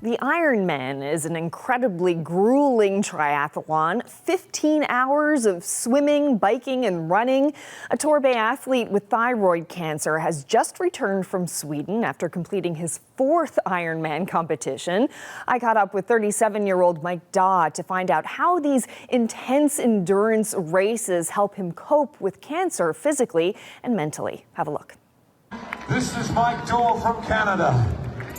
The Ironman is an incredibly grueling triathlon, 15 hours of swimming, biking, and running. A Torbay athlete with thyroid cancer has just returned from Sweden after completing his fourth Ironman competition. I caught up with 37-year-old Mike Dawe to find out how these intense endurance races help him cope with cancer physically and mentally. Have a look. This is Mike Dawe from Canada.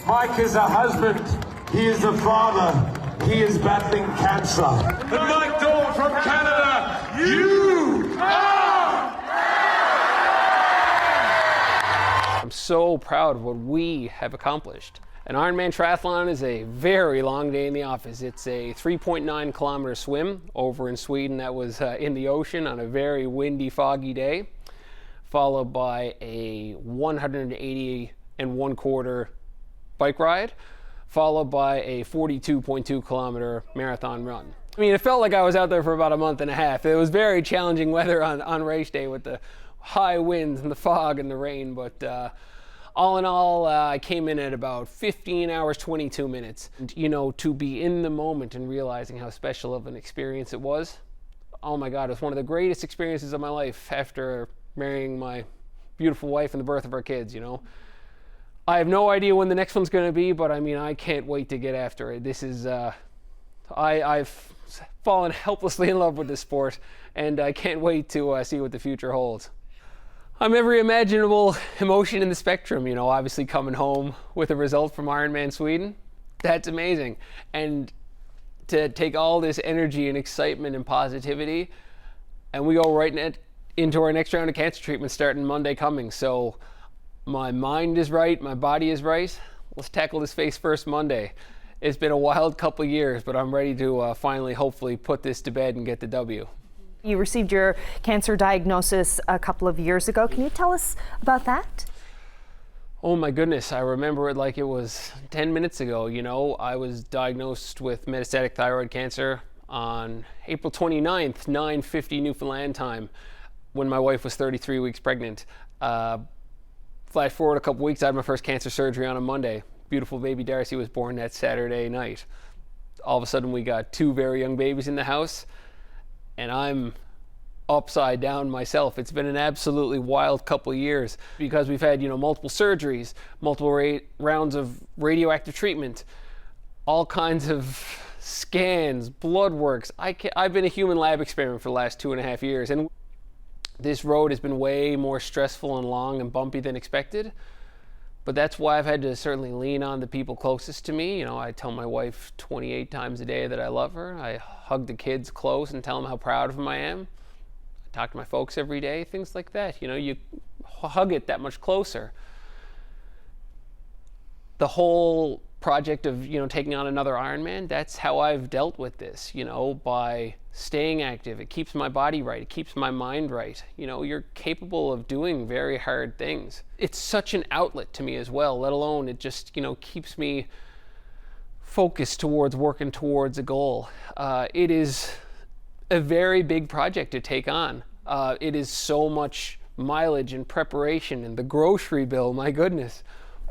Mike is a husband. He is a father. He is battling cancer. And Mike Dawe from Canada, you are! I'm so proud of what we have accomplished. An Ironman triathlon is a very long day in the office. It's a 3.9 kilometer swim over in Sweden that was in the ocean on a very windy, foggy day, followed by a 180 1/4 bike ride, followed by a 42.2 kilometer marathon run. I mean, it felt like I was out there for about a month and a half. It was very challenging weather on race day with the high winds and the fog and the rain, but all in all, I came in at about 15 hours, 22 minutes. And, you know, to be in the moment and realizing how special of an experience it was, oh my God, it was one of the greatest experiences of my life after marrying my beautiful wife and the birth of our kids, you know. I have no idea when the next one's going to be, but I mean, I can't wait to get after it. This is, I've fallen helplessly in love with this sport, and I can't wait to see what the future holds. I'm every imaginable emotion in the spectrum, you know, obviously coming home with a result from Ironman Sweden. That's amazing. And to take all this energy and excitement and positivity, and we go right into our next round of cancer treatment starting Monday coming. So my mind is right, my body is right. Let's tackle this face first Monday. It's been a wild couple years, but I'm ready to finally, hopefully, put this to bed and get the W. You received your cancer diagnosis a couple of years ago. Can you tell us about that? Oh my goodness, I remember it like it was 10 minutes ago. You know, I was diagnosed with metastatic thyroid cancer on April 29th, 9:50 Newfoundland time, when my wife was 33 weeks pregnant. Flash forward a couple weeks, I had my first cancer surgery on a Monday. Beautiful baby Darcy was born that Saturday night. All of a sudden we got two very young babies in the house, and I'm upside down myself. It's been an absolutely wild couple of years because we've had, you know, multiple surgeries, multiple rounds of radioactive treatment, all kinds of scans, blood works. I've been a human lab experiment for the last 2.5 years, and this road has been way more stressful and long and bumpy than expected, but that's why I've had to certainly lean on the people closest to me. You know, I tell my wife 28 times a day that I love her. I hug the kids close and tell them how proud of them I am. I talk to my folks every day, things like that. You know, you hug it that much closer. The whole project of, you know, taking on another Ironman, that's how I've dealt with this, you know, by staying active. It keeps my body right. It keeps my mind right. You know, you're capable of doing very hard things. It's such an outlet to me as well, let alone it just, you know, keeps me focused towards working towards a goal. It is a very big project to take on. It is so much mileage and preparation and the grocery bill, my goodness.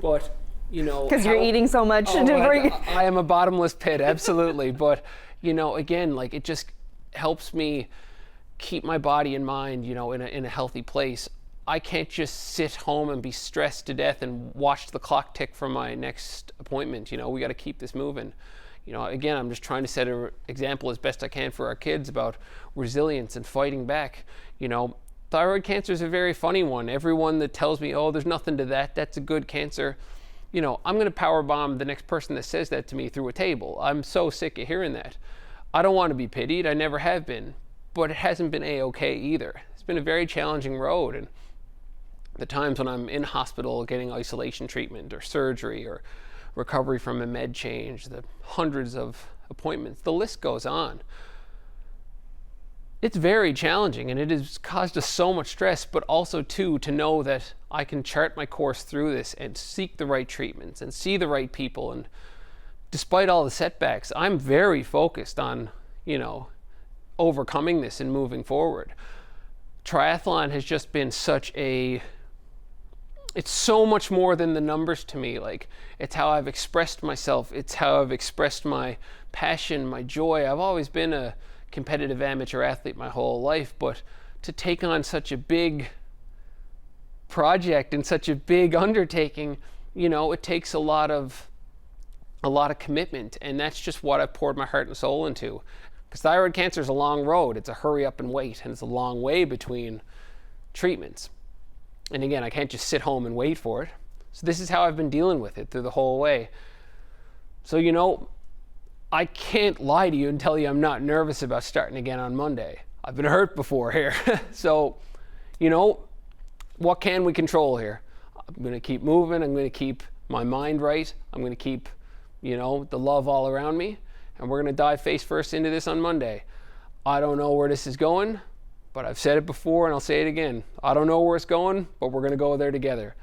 But you know, because you're eating so much. I am a bottomless pit, absolutely. But, you know, again, like, it just helps me keep my body and mind, you know, in a healthy place. I can't just sit home and be stressed to death and watch the clock tick for my next appointment. You know, we got to keep this moving. You know, again, I'm just trying to set an example as best I can for our kids about resilience and fighting back. You know, thyroid cancer is a very funny one. Everyone that tells me, oh, there's nothing to that, that's a good cancer, you know, I'm going to power bomb the next person that says that to me through a table. I'm so sick of hearing that. I don't want to be pitied. I never have been. But it hasn't been A-okay either. It's been a very challenging road. And the times when I'm in hospital getting isolation treatment or surgery or recovery from a med change, the hundreds of appointments, the list goes on. It's very challenging, and it has caused us so much stress, but also too, to know that I can chart my course through this and seek the right treatments and see the right people. And despite all the setbacks, I'm very focused on, you know, overcoming this and moving forward. Triathlon has just been such a it's so much more than the numbers to me. Like, it's how I've expressed myself. It's how I've expressed my passion, my joy. I've always been a competitive amateur athlete my whole life, but to take on such a big project and such a big undertaking, you know, it takes a lot of commitment, and that's just what I've poured my heart and soul into. Because thyroid cancer is a long road. It's a hurry up and wait, and it's a long way between treatments. And again, I can't just sit home and wait for it. So this is how I've been dealing with it through the whole way. So, you know, I can't lie to you and tell you I'm not nervous about starting again on Monday. I've been hurt before here. So, you know, what can we control here? I'm going to keep moving. I'm going to keep my mind right. I'm going to keep, you know, the love all around me. And we're going to dive face first into this on Monday. I don't know where this is going, but I've said it before and I'll say it again. I don't know where it's going, but we're going to go there together.